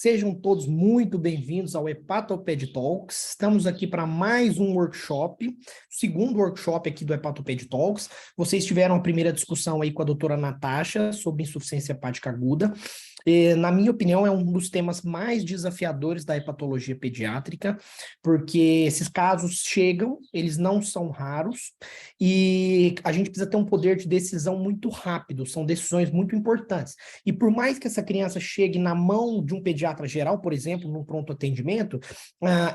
Sejam todos muito bem-vindos ao Hepatoped Talks. Estamos aqui para mais um workshop, segundo workshop aqui do Hepatoped Talks. Vocês tiveram a primeira discussão aí com a doutora Natasha sobre insuficiência hepática aguda. Na minha opinião, é um dos temas mais desafiadores da hepatologia pediátrica, porque esses casos chegam, eles não são raros, e a gente precisa ter um poder de decisão muito rápido, são decisões muito importantes. E por mais que essa criança chegue na mão de um pediatra geral, por exemplo, num pronto atendimento,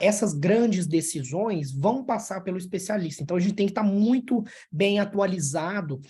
essas grandes decisões vão passar pelo especialista. Então, a gente tem que estar muito bem atualizado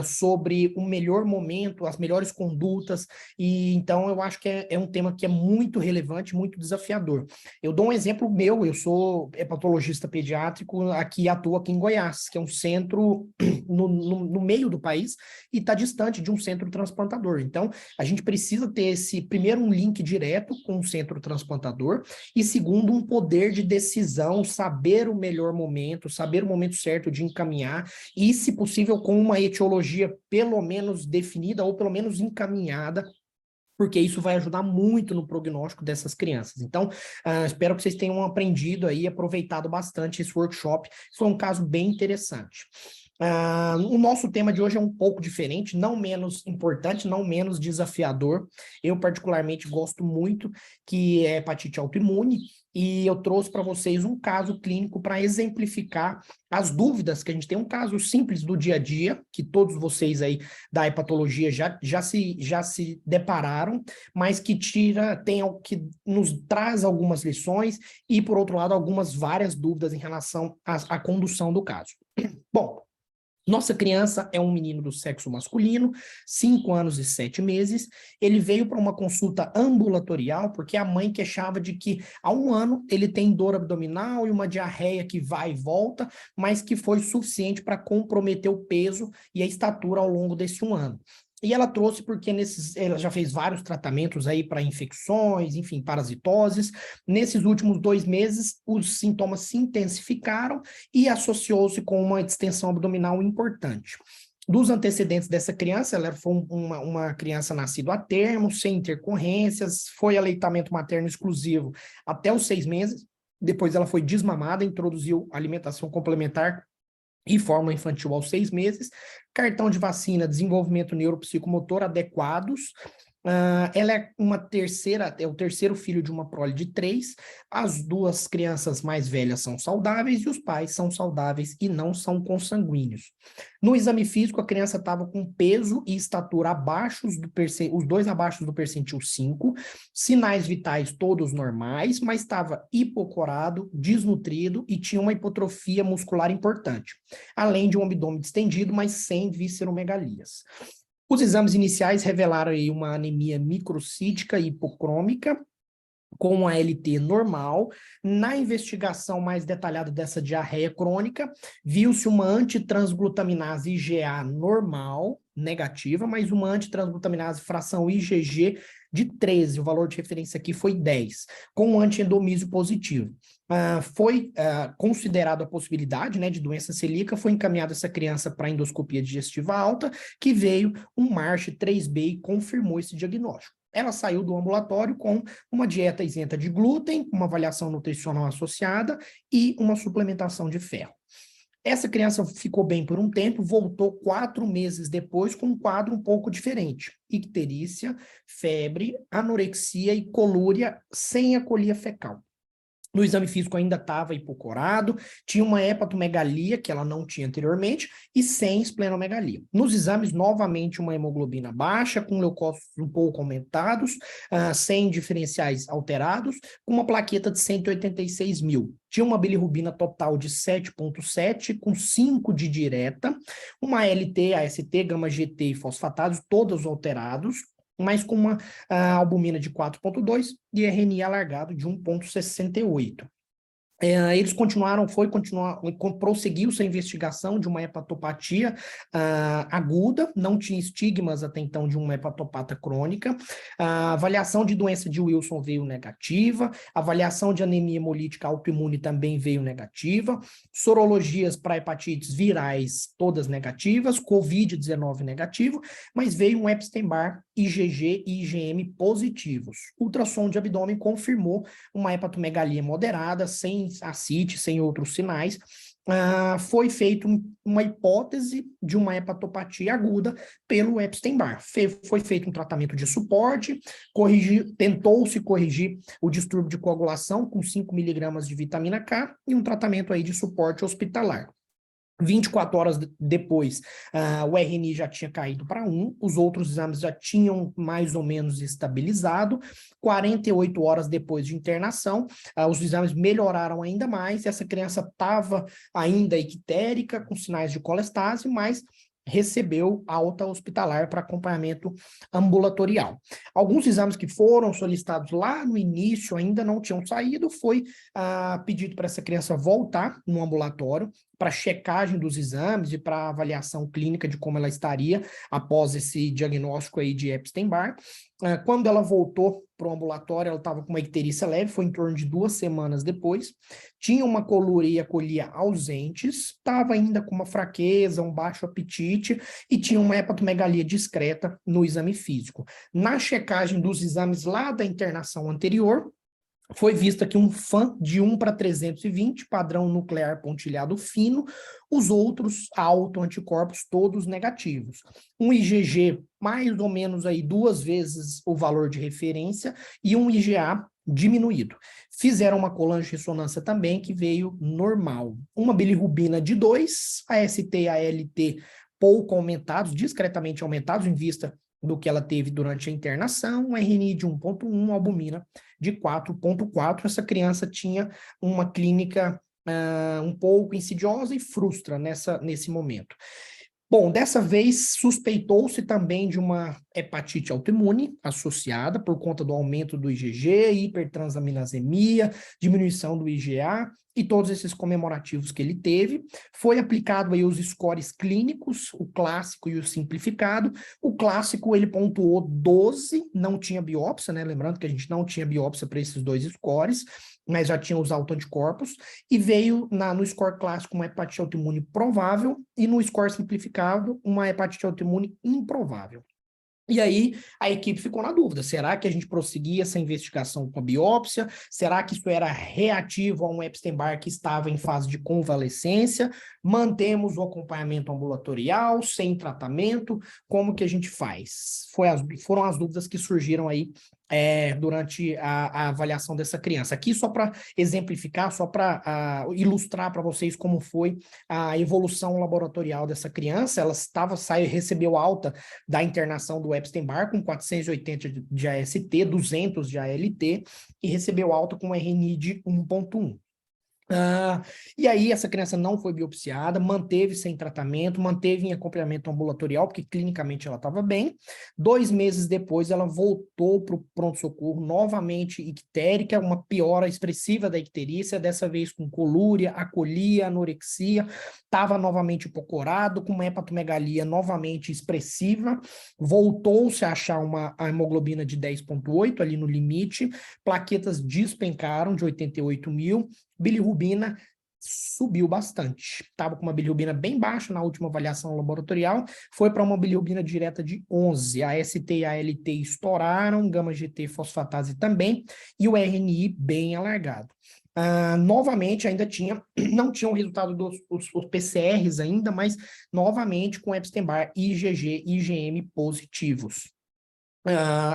sobre o melhor momento, as melhores condutas, e então eu acho que é um tema que é muito relevante, muito desafiador. Eu dou um exemplo meu, eu sou hepatologista pediátrico, atuo aqui em Goiás, que é um centro no meio do país e está distante de um centro transplantador. Então, a gente precisa ter primeiro, um link direto com o centro transplantador e, segundo, um poder de decisão, saber o melhor momento, saber o momento certo de encaminhar e, se possível, com uma etiologia pelo menos definida ou pelo menos encaminhada, porque isso vai ajudar muito no prognóstico dessas crianças. Então, espero que vocês tenham aprendido aí, aproveitado bastante esse workshop. Foi um caso bem interessante. O nosso tema de hoje é um pouco diferente, não menos importante, não menos desafiador. Eu, particularmente, gosto muito, que é hepatite autoimune, e eu trouxe para vocês um caso clínico para exemplificar as dúvidas que a gente tem, um caso simples do dia a dia, que todos vocês aí da hepatologia já se depararam, mas que que nos traz algumas lições e, por outro lado, várias dúvidas em relação à condução do caso. Bom, nossa criança é um menino do sexo masculino, 5 anos e 7 meses. Ele veio para uma consulta ambulatorial porque a mãe queixava de que há 1 ano ele tem dor abdominal e uma diarreia que vai e volta, mas que foi suficiente para comprometer o peso e a estatura ao longo desse 1 ano. E ela trouxe porque ela já fez vários tratamentos aí para infecções, enfim, parasitoses. Nesses últimos 2 meses, os sintomas se intensificaram e associou-se com uma distensão abdominal importante. Dos antecedentes dessa criança, ela foi uma criança nascida a termo, sem intercorrências, foi aleitamento materno exclusivo até os 6 meses, depois ela foi desmamada, introduziu alimentação complementar e fórmula infantil aos 6 meses, cartão de vacina, desenvolvimento neuropsicomotor adequados. Ela é o terceiro filho de uma prole de 3, as 2 crianças mais velhas são saudáveis e os pais são saudáveis e não são consanguíneos. No exame físico, a criança estava com peso e estatura os 2 abaixo do percentil 5, sinais vitais todos normais, mas estava hipocorado, desnutrido e tinha uma hipotrofia muscular importante, além de um abdômen distendido, mas sem visceromegalias. Os exames iniciais revelaram aí uma anemia microcítica e hipocrômica, com a ALT normal. Na investigação mais detalhada dessa diarreia crônica, viu-se uma antitransglutaminase IgA normal, negativa, mas uma antitransglutaminase fração IgG de 13, o valor de referência aqui foi 10, com um antiendomísio positivo. Foi considerada a possibilidade, né, de doença celíaca, foi encaminhada essa criança para endoscopia digestiva alta, que veio um March 3B e confirmou esse diagnóstico. Ela saiu do ambulatório com uma dieta isenta de glúten, uma avaliação nutricional associada e uma suplementação de ferro. Essa criança ficou bem por um tempo, voltou 4 meses depois com um quadro um pouco diferente. Icterícia, febre, anorexia e colúria sem acolia fecal. No exame físico ainda estava hipocorado, tinha uma hepatomegalia, que ela não tinha anteriormente, e sem esplenomegalia. Nos exames, novamente, uma hemoglobina baixa, com leucócitos um pouco aumentados, sem diferenciais alterados, com uma plaqueta de 186 mil. Tinha uma bilirrubina total de 7,7, com 5 de direta, uma LT, AST, gama-GT e fosfatados, todos alterados, mas com uma albumina de 4,2 e RNA alargado de 1,68. Eles prosseguiu-se a investigação de uma hepatopatia aguda, não tinha estigmas até então de uma hepatopata crônica, a avaliação de doença de Wilson veio negativa, a avaliação de anemia hemolítica autoimune também veio negativa, sorologias para hepatites virais todas negativas, Covid-19 negativo, mas veio um Epstein-Barr IgG e IgM positivos. Ultrassom de abdômen confirmou uma hepatomegalia moderada, sem ascite, sem outros sinais. Foi feita uma hipótese de uma hepatopatia aguda pelo Epstein-Barr. Foi feito um tratamento de suporte, tentou-se corrigir o distúrbio de coagulação com 5 miligramas de vitamina K e um tratamento aí de suporte hospitalar. 24 horas depois, o RNI já tinha caído para 1, os outros exames já tinham mais ou menos estabilizado. 48 horas depois de internação, os exames melhoraram ainda mais. Essa criança estava ainda ictérica, com sinais de colestase, mas recebeu alta hospitalar para acompanhamento ambulatorial. Alguns exames que foram solicitados lá no início ainda não tinham saído, foi pedido para essa criança voltar no ambulatório para checagem dos exames e para avaliação clínica de como ela estaria após esse diagnóstico aí de Epstein-Barr. Quando ela voltou para o ambulatório, ela estava com uma icterícia leve, foi em torno de 2 semanas depois, tinha uma coluria e acolia ausentes, estava ainda com uma fraqueza, um baixo apetite e tinha uma hepatomegalia discreta no exame físico. Na checagem dos exames lá da internação anterior, foi visto aqui um FAN de 1/320, padrão nuclear pontilhado fino, os outros autoanticorpos todos negativos. Um IgG mais ou menos aí 2 vezes o valor de referência e um IgA diminuído. Fizeram uma colangirressonância também que veio normal. Uma bilirrubina de 2, AST e ALT pouco aumentados, discretamente aumentados em vista do que ela teve durante a internação, um RNI de 1,1, albumina de 4,4. Essa criança tinha uma clínica um pouco insidiosa e frustra nesse momento. Bom, dessa vez suspeitou-se também de uma hepatite autoimune associada por conta do aumento do IgG, hipertransaminasemia, diminuição do IgA e todos esses comemorativos que ele teve. Foi aplicado aí os scores clínicos, o clássico e o simplificado. O clássico ele pontuou 12, não tinha biópsia, né? Lembrando que a gente não tinha biópsia para esses 2 scores, mas já tinha os autoanticorpos, e veio no score clássico uma hepatite autoimune provável e no score simplificado uma hepatite autoimune improvável. E aí a equipe ficou na dúvida, será que a gente prosseguia essa investigação com a biópsia? Será que isso era reativo a um Epstein-Barr que estava em fase de convalescência? Mantemos o acompanhamento ambulatorial, sem tratamento? Como que a gente faz? Foram as dúvidas que surgiram aí durante a avaliação dessa criança. Aqui só para exemplificar, só para ilustrar para vocês como foi a evolução laboratorial dessa criança. Ela recebeu alta da internação do Epstein-Barr com 480 de AST, 200 de ALT e recebeu alta com RNI de 1,1. E aí essa criança não foi biopsiada, manteve sem tratamento, manteve em acompanhamento ambulatorial, porque clinicamente ela estava bem. 2 meses depois ela voltou para o pronto-socorro, novamente ictérica, uma piora expressiva da icterícia, dessa vez com colúria, acolia, anorexia, estava novamente hipocorado, com uma hepatomegalia novamente expressiva, voltou-se a achar a hemoglobina de 10,8 ali no limite, plaquetas despencaram de 88 mil, bilirrubina subiu bastante. Estava com uma bilirrubina bem baixa na última avaliação laboratorial, foi para uma bilirrubina direta de 11. A AST e a ALT estouraram, gama-GT fosfatase também, e o RNI bem alargado. Novamente, ainda não tinha o resultado dos PCRs ainda, mas novamente com Epstein-Barr, IgG e IgM positivos.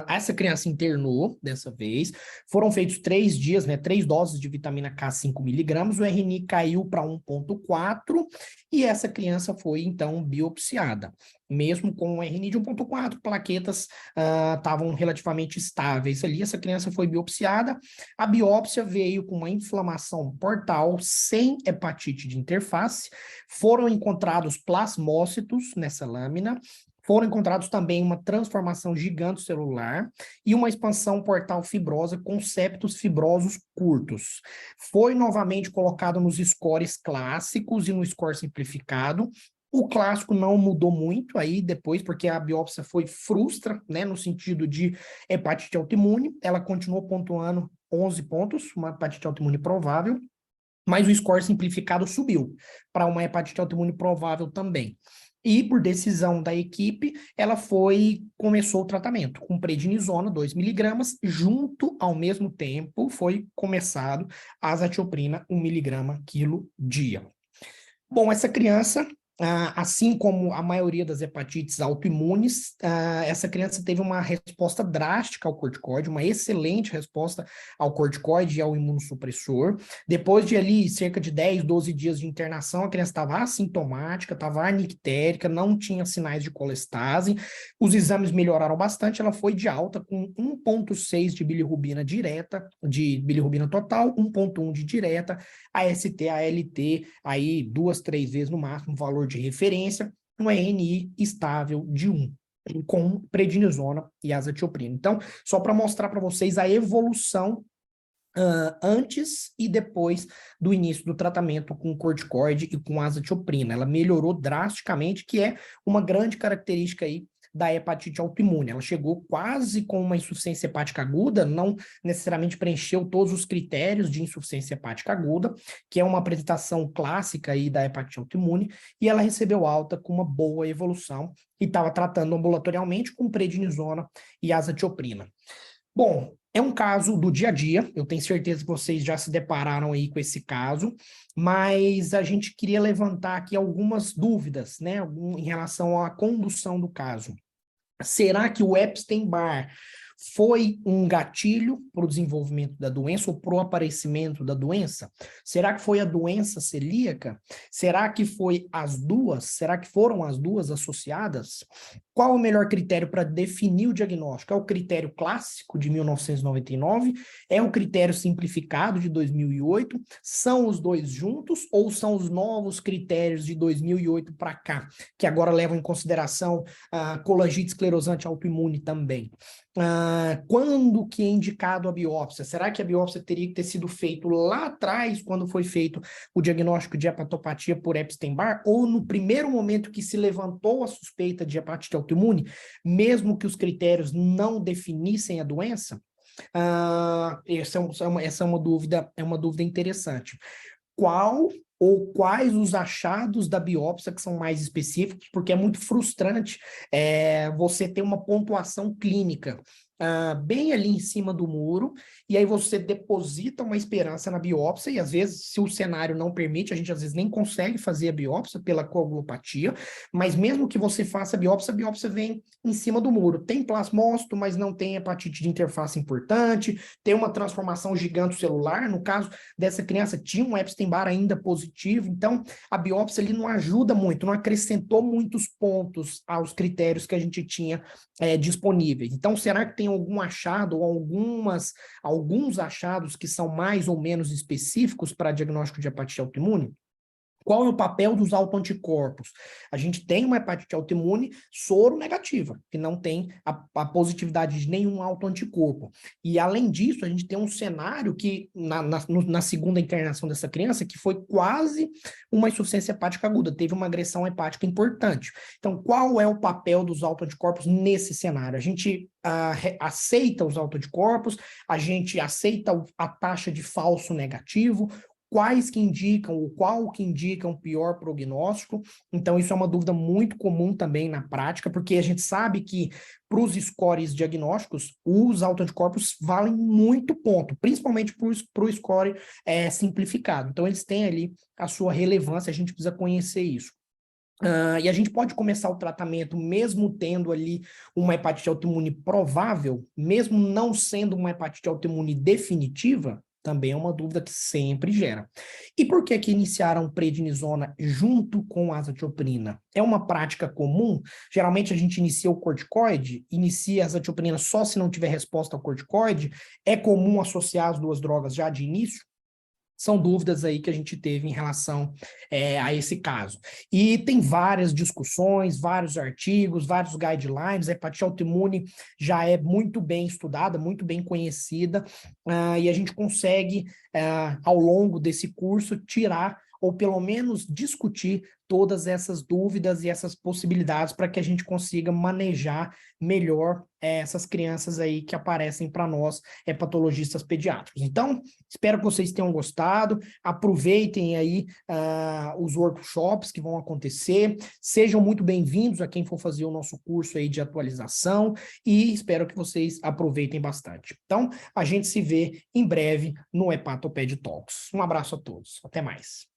Essa criança internou dessa vez, foram feitos 3 dias, né, 3 doses de vitamina K 5 miligramas, o RNI caiu para 1,4 e essa criança foi então biopsiada. Mesmo com o RNI de 1,4, plaquetas estavam relativamente estáveis ali, essa criança foi biopsiada, a biópsia veio com uma inflamação portal sem hepatite de interface, foram encontrados plasmócitos nessa lâmina, foram encontrados também uma transformação gigantocelular e uma expansão portal fibrosa com septos fibrosos curtos. Foi novamente colocado nos scores clássicos e no score simplificado. O clássico não mudou muito aí depois, porque a biópsia foi frustra, né, no sentido de hepatite autoimune. Ela continuou pontuando 11 pontos, uma hepatite autoimune provável, mas o score simplificado subiu para uma hepatite autoimune provável também. E por decisão da equipe, começou o tratamento com prednisona, 2 miligramas, junto ao mesmo tempo foi começado a azatioprina, 1 miligrama quilo dia. Bom, essa criança, assim como a maioria das hepatites autoimunes, essa criança teve uma resposta drástica ao corticoide, uma excelente resposta ao corticoide e ao imunossupressor. Depois de ali cerca de 10, 12 dias de internação, a criança estava assintomática, estava anictérica, não tinha sinais de colestase, os exames melhoraram bastante, ela foi de alta com 1,6 de bilirrubina direta, de bilirrubina total, 1,1 de direta, AST, ALT, aí 2, 3 vezes no máximo, valor de referência, um RNI estável de 1, com prednisona e azatioprina. Então, só para mostrar para vocês a evolução antes e depois do início do tratamento com corticoide e com azatioprina. Ela melhorou drasticamente, que é uma grande característica aí da hepatite autoimune. Ela chegou quase com uma insuficiência hepática aguda, não necessariamente preencheu todos os critérios de insuficiência hepática aguda, que é uma apresentação clássica aí da hepatite autoimune, e ela recebeu alta com uma boa evolução e estava tratando ambulatorialmente com prednisona e azatioprina. Bom, é um caso do dia a dia, eu tenho certeza que vocês já se depararam aí com esse caso, mas a gente queria levantar aqui algumas dúvidas, né, em relação à condução do caso. Será que o Epstein-Barr foi um gatilho para o desenvolvimento da doença ou para o aparecimento da doença? Será que foi a doença celíaca? Será que foi as duas? Será que foram as duas associadas? Qual o melhor critério para definir o diagnóstico? É o critério clássico de 1999? É o critério simplificado de 2008? São os dois juntos ou são os novos critérios de 2008 para cá, que agora levam em consideração a colangite esclerosante autoimune também? Quando que é indicado a biópsia? Será que a biópsia teria que ter sido feita lá atrás, quando foi feito o diagnóstico de hepatopatia por Epstein-Barr, ou no primeiro momento que se levantou a suspeita de hepatite autoimune, mesmo que os critérios não definissem a doença? Essa é uma dúvida interessante. Qual ou quais os achados da biópsia que são mais específicos, porque é muito frustrante você ter uma pontuação clínica bem ali em cima do muro, e aí você deposita uma esperança na biópsia, e às vezes, se o cenário não permite, a gente às vezes nem consegue fazer a biópsia pela coagulopatia, mas mesmo que você faça a biópsia vem em cima do muro. Tem plasmócito, mas não tem hepatite de interface importante, tem uma transformação gigantocelular, no caso dessa criança tinha um Epstein-Barr ainda positivo, então a biópsia ali não ajuda muito, não acrescentou muitos pontos aos critérios que a gente tinha disponíveis. Então, será que tem algum achado ou alguns achados que são mais ou menos específicos para diagnóstico de hepatite autoimune? Qual é o papel dos autoanticorpos? A gente tem uma hepatite autoimune soro negativa, que não tem a positividade de nenhum autoanticorpo. E, além disso, a gente tem um cenário que, na segunda internação dessa criança, que foi quase uma insuficiência hepática aguda, teve uma agressão hepática importante. Então, qual é o papel dos autoanticorpos nesse cenário? A gente aceita os autoanticorpos, a gente aceita a taxa de falso negativo, quais que indicam, ou qual que indica um pior prognóstico. Então, isso é uma dúvida muito comum também na prática, porque a gente sabe que para os scores diagnósticos, os autoanticorpos valem muito ponto, principalmente para o score simplificado. Então, eles têm ali a sua relevância, a gente precisa conhecer isso. E a gente pode começar o tratamento mesmo tendo ali uma hepatite autoimune provável, mesmo não sendo uma hepatite autoimune definitiva? Também é uma dúvida que sempre gera. E por que iniciaram prednisona junto com azatioprina? É uma prática comum? Geralmente a gente inicia o corticoide, inicia a azatioprina só se não tiver resposta ao corticoide? É comum associar as duas drogas já de início? São dúvidas aí que a gente teve em relação a esse caso. E tem várias discussões, vários artigos, vários guidelines. A hepatite autoimune já é muito bem estudada, muito bem conhecida, e a gente consegue, ao longo desse curso, tirar ou pelo menos discutir todas essas dúvidas e essas possibilidades para que a gente consiga manejar melhor essas crianças aí que aparecem para nós, patologistas pediátricos. Então, espero que vocês tenham gostado, aproveitem aí os workshops que vão acontecer, sejam muito bem-vindos a quem for fazer o nosso curso aí de atualização e espero que vocês aproveitem bastante. Então, a gente se vê em breve no Hepatoped Talks. Um abraço a todos, até mais.